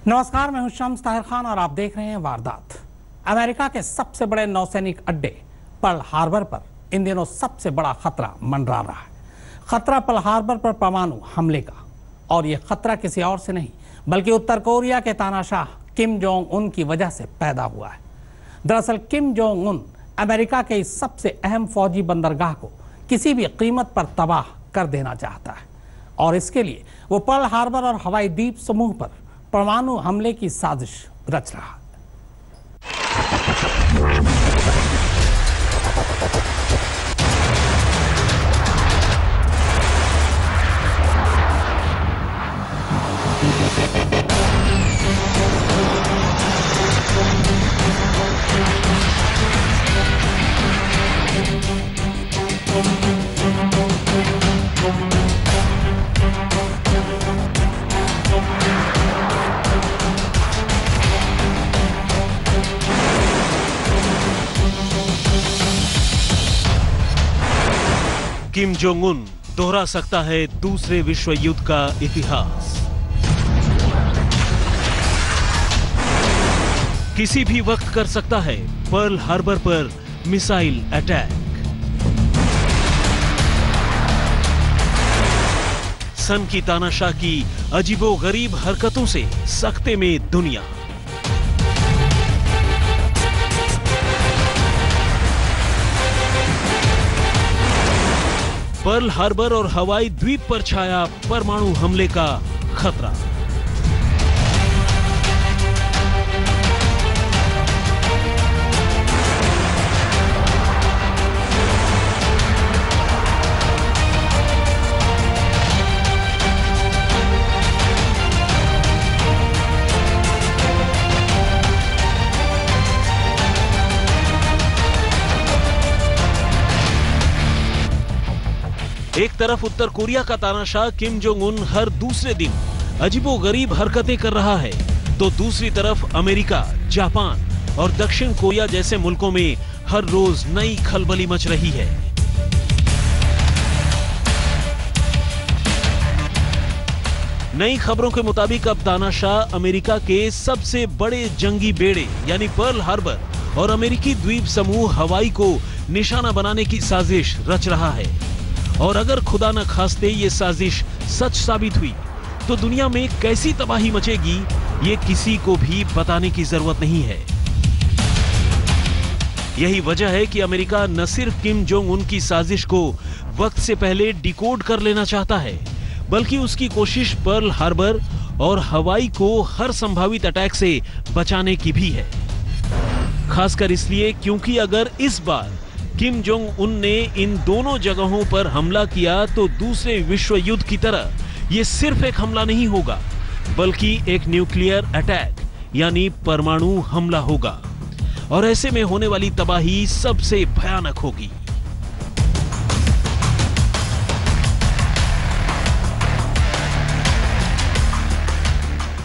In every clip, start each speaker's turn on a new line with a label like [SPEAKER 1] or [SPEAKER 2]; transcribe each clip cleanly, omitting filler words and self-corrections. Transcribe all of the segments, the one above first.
[SPEAKER 1] नमस्कार, मैं हूं शम्स ताहिर खान और आप देख रहे हैं वारदात। अमेरिका के सबसे बड़े नौसैनिक अड्डे पर्ल हार्बर पर इन दिनों सबसे बड़ा खतरा मंडरा रहा है। खतरा पर्ल हार्बर पर परमाणु हमले का, और यह खतरा किसी और से नहीं बल्कि उत्तर कोरिया के तानाशाह किम जोंग उन की वजह से पैदा हुआ है। दरअसल किम जोंग उन अमेरिका के इस सबसे अहम फौजी बंदरगाह को किसी भी कीमत पर तबाह कर देना चाहता है, और इसके लिए वो पर्ल हार्बर और हवाई द्वीप समूह पर परमाणु हमले की साजिश रच रहा है।
[SPEAKER 2] किम जोंग उन दोहरा सकता है दूसरे विश्व युद्ध का इतिहास। किसी भी वक्त कर सकता है पर्ल हार्बर पर मिसाइल अटैक। सन की तानाशाह की अजीबोगरीब हरकतों से सख्ते में दुनिया। पर्ल हार्बर और हवाई द्वीप पर छाया परमाणु हमले का खतरा। एक तरफ उत्तर कोरिया का तानाशाह किम जोंग उन हर दूसरे दिन अजीबोगरीब हरकतें कर रहा है, तो दूसरी तरफ अमेरिका, जापान और दक्षिण कोरिया जैसे मुल्कों में हर रोज नई खलबली मच रही है। नई खबरों के मुताबिक अब तानाशाह अमेरिका के सबसे बड़े जंगी बेड़े यानी पर्ल हार्बर और अमेरिकी द्वीप समूह हवाई को निशाना बनाने की साजिश रच रहा है। और अगर खुदा न खास्ते ये साजिश सच साबित हुई तो दुनिया में कैसी तबाही मचेगी ये किसी को भी बताने की जरूरत नहीं है। यही वजह है कि अमेरिका न सिर्फ किम जोंग उन की साजिश को वक्त से पहले डिकोड कर लेना चाहता है, बल्कि उसकी कोशिश पर्ल हार्बर और हवाई को हर संभावित अटैक से बचाने की भी है। खासकर इसलिए क्योंकि अगर इस बार किम जोंग उन ने इन दोनों जगहों पर हमला किया तो दूसरे विश्व युद्ध की तरह यह सिर्फ एक हमला नहीं होगा, बल्कि एक न्यूक्लियर अटैक यानी परमाणु हमला होगा, और ऐसे में होने वाली तबाही सबसे भयानक होगी।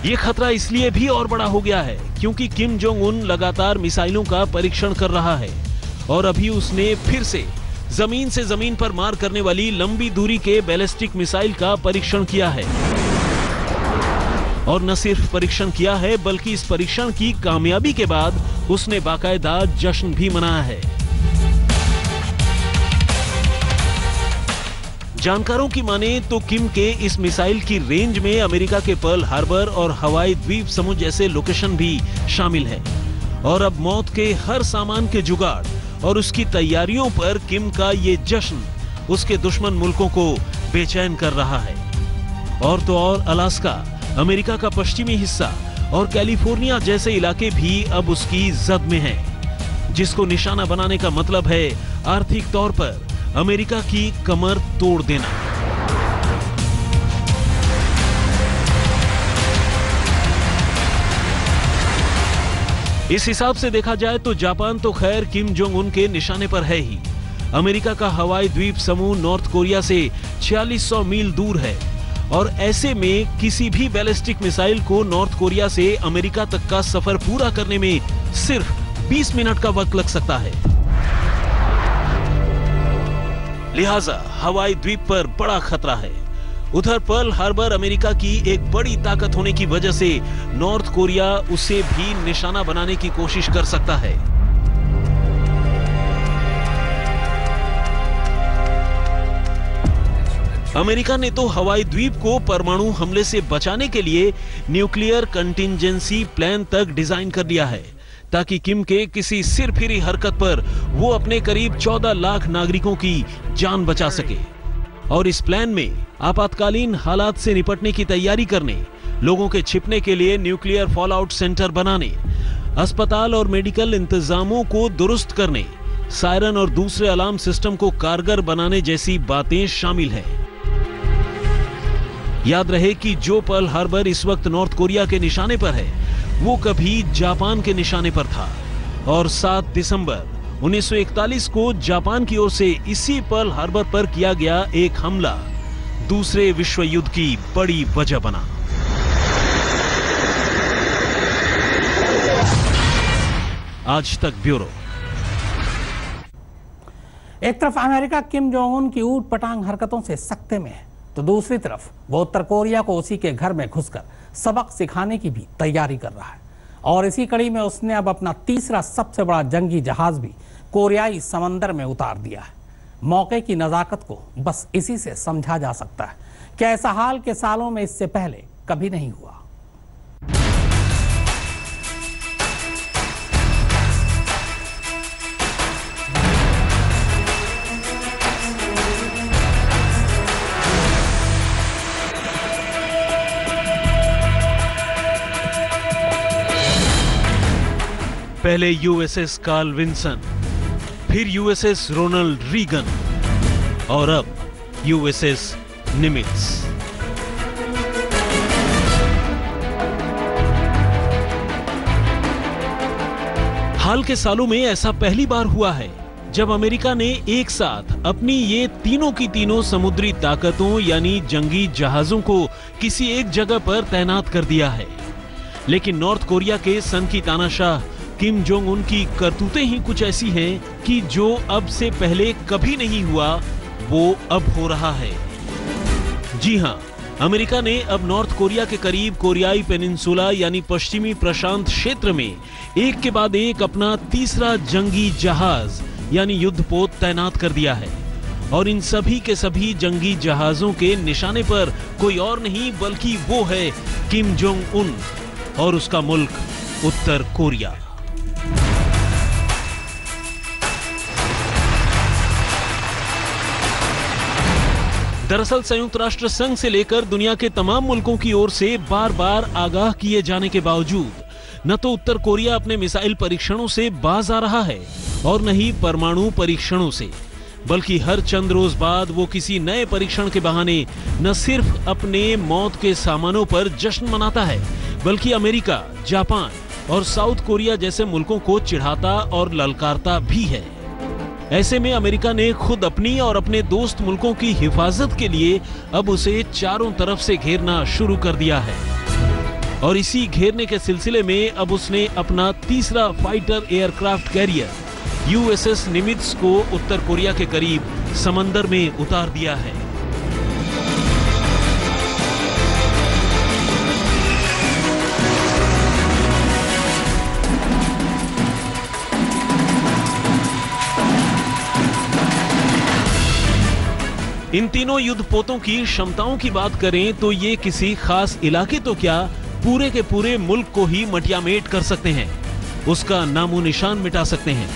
[SPEAKER 2] यह खतरा इसलिए भी और बड़ा हो गया है क्योंकि किम जोंग उन लगातार मिसाइलों का परीक्षण कर रहा है, और अभी उसने फिर से जमीन पर मार करने वाली लंबी दूरी के बैलिस्टिक मिसाइल का परीक्षण किया है। और न सिर्फ परीक्षण किया है बल्कि इस परीक्षण की कामयाबी के बाद उसने बाकायदा जश्न भी मनाया है। जानकारों की माने तो किम के इस मिसाइल की रेंज में अमेरिका के पर्ल हार्बर और हवाई द्वीप समूह जैसे लोकेशन भी शामिल है, और अब मौत के हर सामान के जुगाड़ और उसकी तैयारियों पर किम का ये जश्न उसके दुश्मन मुल्कों को बेचैन कर रहा है। और तो और अलास्का, अमेरिका का पश्चिमी हिस्सा और कैलिफोर्निया जैसे इलाके भी अब उसकी जद में हैं, जिसको निशाना बनाने का मतलब है आर्थिक तौर पर अमेरिका की कमर तोड़ देना। इस हिसाब से देखा जाए तो जापान तो खैर किम जोंग उन के निशाने पर है ही। अमेरिका का हवाई द्वीप समूह नॉर्थ कोरिया से 4600 मील दूर है, और ऐसे में किसी भी बैलिस्टिक मिसाइल को नॉर्थ कोरिया से अमेरिका तक का सफर पूरा करने में सिर्फ 20 मिनट का वक्त लग सकता है। लिहाजा हवाई द्वीप पर बड़ा खतरा है, उधर पर्ल हार्बर अमेरिका की एक बड़ी ताकत होने की वजह से नॉर्थ कोरिया उसे भी निशाना बनाने की कोशिश कर सकता है। अमेरिका ने तो हवाई द्वीप को परमाणु हमले से बचाने के लिए न्यूक्लियर कंटिंजेंसी प्लान तक डिजाइन कर लिया है, ताकि किम के किसी सिरफिरी हरकत पर वो अपने करीब 14 लाख नागरिकों की जान बचा सके। और इस प्लान में आपातकालीन हालात से निपटने की तैयारी करने, लोगों के छिपने के लिए न्यूक्लियर फॉलआउट सेंटर बनाने, अस्पताल और मेडिकल इंतजामों को दुरुस्त करने, सायरन और दूसरे अलार्म सिस्टम को कारगर बनाने जैसी बातें शामिल हैं। याद रहे कि जो पर्ल हार्बर इस वक्त नॉर्थ कोरिया के निशाने पर है, वो कभी जापान के निशाने पर था और 7 दिसंबर 1941 को जापान की ओर से इसी पर्ल हार्बर पर किया गया एक हमला दूसरे विश्व युद्ध की बड़ी वजह बना। आज तक ब्यूरो।
[SPEAKER 1] एक तरफ अमेरिका किम जोंग उन की ऊट पटांग हरकतों से सख्ते में है, तो दूसरी तरफ वो उत्तर कोरिया को उसी के घर में घुसकर सबक सिखाने की भी तैयारी कर रहा है। और इसी कड़ी में उसने अब अपना तीसरा सबसे बड़ा जंगी जहाज भी कोरियाई समंदर में उतार दिया है। मौके की नजाकत को बस इसी से समझा जा सकता है कि ऐसा हाल के सालों में इससे पहले कभी नहीं हुआ।
[SPEAKER 2] पहले यूएसएस कार्ल विंसन, फिर यूएसएस रोनाल्ड रीगन और अब यूएसएस निमित्ज। हाल के सालों में ऐसा पहली बार हुआ है जब अमेरिका ने एक साथ अपनी ये तीनों की तीनों समुद्री ताकतों यानी जंगी जहाजों को किसी एक जगह पर तैनात कर दिया है। लेकिन नॉर्थ कोरिया के सन की तानाशाह किम जोंग उन की करतूतें ही कुछ ऐसी हैं कि जो अब से पहले कभी नहीं हुआ, वो अब हो रहा है। जी हां, अमेरिका ने अब नॉर्थ कोरिया के करीब कोरियाई पेनिनसुला यानी पश्चिमी प्रशांत क्षेत्र में एक के बाद एक अपना तीसरा जंगी जहाज यानी युद्धपोत तैनात कर दिया है। और इन सभी के सभी जंगी जहाजों के निशाने पर कोई और नहीं बल्कि वो है किम जोंग उन और उसका मुल्क उत्तर कोरिया। दरअसल संयुक्त राष्ट्र संघ से लेकर दुनिया के तमाम मुल्कों की ओर से बार बार आगाह किए जाने के बावजूद न तो उत्तर कोरिया अपने मिसाइल परीक्षणों से बाज आ रहा है और न ही परमाणु परीक्षणों से, बल्कि हर चंद रोज बाद वो किसी नए परीक्षण के बहाने न सिर्फ अपने मौत के सामानों पर जश्न मनाता है, बल्कि अमेरिका, जापान और साउथ कोरिया जैसे मुल्कों को चिढ़ाता और ललकारता भी है। ऐसे में अमेरिका ने खुद अपनी और अपने दोस्त मुल्कों की हिफाजत के लिए अब उसे चारों तरफ से घेरना शुरू कर दिया है। और इसी घेरने के सिलसिले में अब उसने अपना तीसरा फाइटर एयरक्राफ्ट कैरियर यूएसएस निमित्ज को उत्तर कोरिया के करीब समंदर में उतार दिया है। इन तीनों युद्धपोतों की क्षमताओं की बात करें तो ये किसी खास इलाके तो क्या, पूरे के पूरे मुल्क को ही मटियामेट कर सकते हैं, उसका नामो निशान मिटा सकते हैं।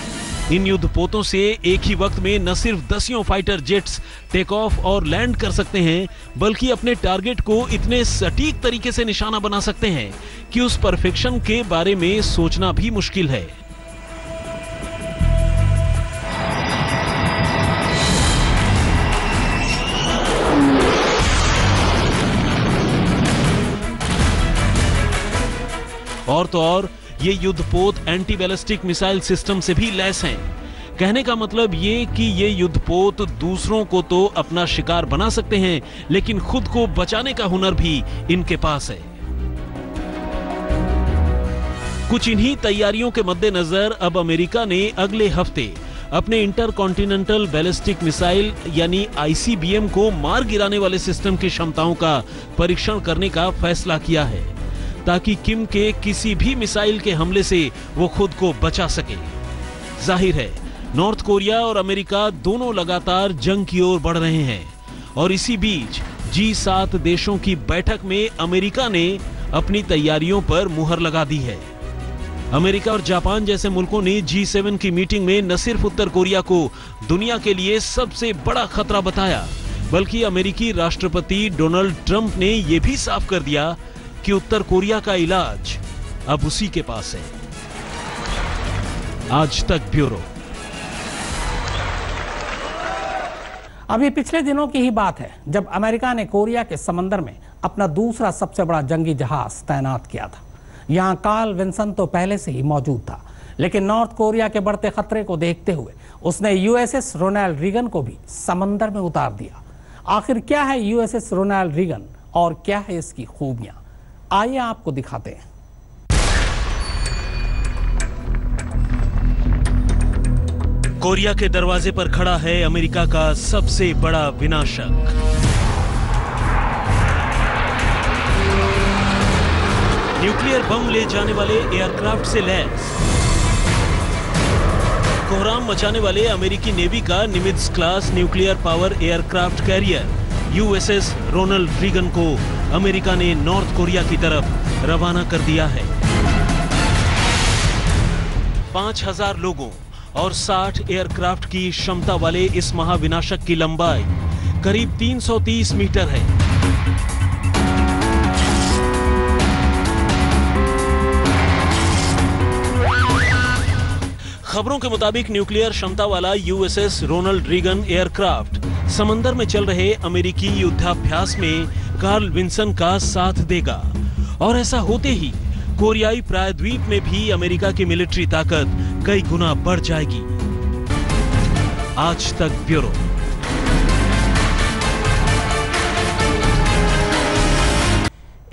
[SPEAKER 2] इन युद्धपोतों से एक ही वक्त में न सिर्फ दसियों फाइटर जेट्स टेक ऑफ और लैंड कर सकते हैं, बल्कि अपने टारगेट को इतने सटीक तरीके से निशाना बना सकते हैं कि उस परफेक्शन के बारे में सोचना भी मुश्किल है। और तो और ये युद्धपोत एंटी बैलिस्टिक मिसाइल सिस्टम से भी लैस हैं। कहने का मतलब ये कि ये युद्धपोत दूसरों को तो अपना शिकार बना सकते हैं, लेकिन खुद को बचाने का हुनर भी इनके पास है। कुछ इन्हीं तैयारियों के मद्देनजर अब अमेरिका ने अगले हफ्ते अपने इंटरकॉन्टिनेंटल बैलिस्टिक मिसाइल यानी आईसीबीएम को मार गिराने वाले सिस्टम की क्षमताओं का परीक्षण करने का फैसला किया है, ताकि किम के किसी भी मिसाइल के हमले से वो खुद को बचा सके। जाहिर है, नॉर्थ कोरिया और अमेरिका दोनों लगातार जंग की ओर बढ़ रहे हैं और इसी बीच G7 देशों की बैठक में अमेरिका ने अपनी तैयारियों पर मुहर लगा दी है। अमेरिका और जापान जैसे मुल्कों ने G7 की मीटिंग में न सिर्फ उत्तर कोरिया को दुनिया के लिए सबसे बड़ा खतरा बताया, बल्कि अमेरिकी राष्ट्रपति डोनाल्ड ट्रंप ने यह भी साफ कर दिया कि उत्तर कोरिया का इलाज अब उसी के पास है। आज तक ब्यूरो।
[SPEAKER 1] अभी पिछले दिनों की ही बात है जब अमेरिका ने कोरिया के समंदर में अपना दूसरा सबसे बड़ा जंगी जहाज तैनात किया था। यहां कार्ल विल्सन तो पहले से ही मौजूद था, लेकिन नॉर्थ कोरिया के बढ़ते खतरे को देखते हुए उसने यूएसएस रोनाल्ड रीगन को भी समंदर में उतार दिया। आखिर क्या है यूएसएस रोनाल्ड रीगन और क्या है इसकी खूबियां, आइए आपको दिखाते हैं।
[SPEAKER 2] कोरिया के दरवाजे पर खड़ा है अमेरिका का सबसे बड़ा विनाशक। न्यूक्लियर बम ले जाने वाले एयरक्राफ्ट से लैस कोहराम मचाने वाले अमेरिकी नेवी का Nimitz class nuclear power aircraft carrier USS Ronald Reagan को अमेरिका ने नॉर्थ कोरिया की तरफ रवाना कर दिया है। 5000 लोगों और 60 एयरक्राफ्ट की क्षमता वाले इस महाविनाशक की लंबाई करीब 330 मीटर है। खबरों के मुताबिक न्यूक्लियर क्षमता वाला यूएसएस रोनाल्ड रीगन एयरक्राफ्ट समंदर में चल रहे अमेरिकी युद्धाभ्यास में कार्ल विल्सन का साथ देगा और ऐसा होते ही कोरियाई प्रायद्वीप में भी अमेरिका की मिलिट्री ताकत कई गुना बढ़ जाएगी। आज तक ब्यूरो।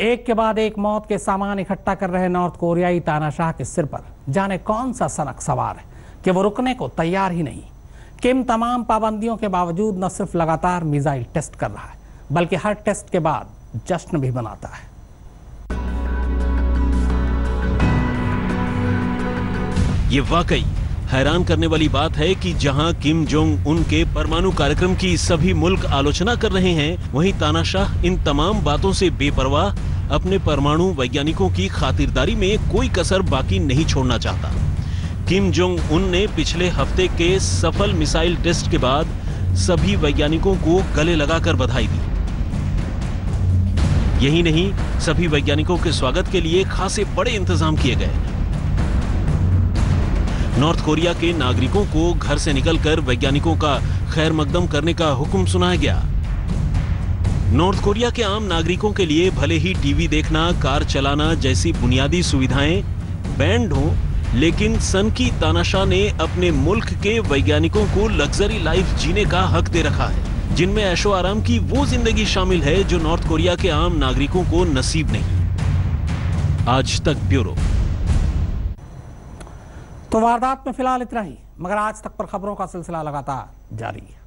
[SPEAKER 1] एक के बाद एक मौत के सामान इकट्ठा कर रहे नॉर्थ कोरियाई तानाशाह के सिर पर जाने कौन सा सनक सवार है कि वो रुकने को तैयार ही नहीं। किम तमाम पाबंदियों के बावजूद न सिर्फ लगातार मिसाइल टेस्ट कर रहा है, बल्कि हर टेस्ट के बाद जश्न भी मनाता है।
[SPEAKER 2] ये वाकई हैरान करने वाली बात है कि जहां किम जोंग उन के परमाणु कार्यक्रम की सभी मुल्क आलोचना कर रहे हैं, वहीं तानाशाह इन तमाम बातों से बेपरवाह अपने परमाणु वैज्ञानिकों की खातिरदारी में कोई कसर बाकी नहीं छोड़ना चाहता। किम जोंग उन ने पिछले हफ्ते के सफल मिसाइल टेस्ट के बाद सभी वैज्ञानिकों को गले लगाकर बधाई दी। यही नहीं, सभी वैज्ञानिकों के स्वागत के लिए खासे बड़े इंतजाम किए गए। नॉर्थ कोरिया के नागरिकों को घर से निकलकर वैज्ञानिकों का खैर मकदम करने का हुक्म सुनाया गया। नॉर्थ कोरिया के आम नागरिकों के लिए भले ही टीवी देखना, कार चलाना जैसी बुनियादी सुविधाएं बैंड हो, लेकिन सनकी तानाशाह ने अपने मुल्क के वैज्ञानिकों को लग्जरी लाइफ जीने का हक दे रखा है, जिनमें ऐशो आराम की वो जिंदगी शामिल है जो नॉर्थ कोरिया के आम नागरिकों को नसीब नहीं। आज तक ब्यूरो।
[SPEAKER 1] तो वारदात में फिलहाल इतना ही, मगर आज तक पर खबरों का सिलसिला लगातार जारी है।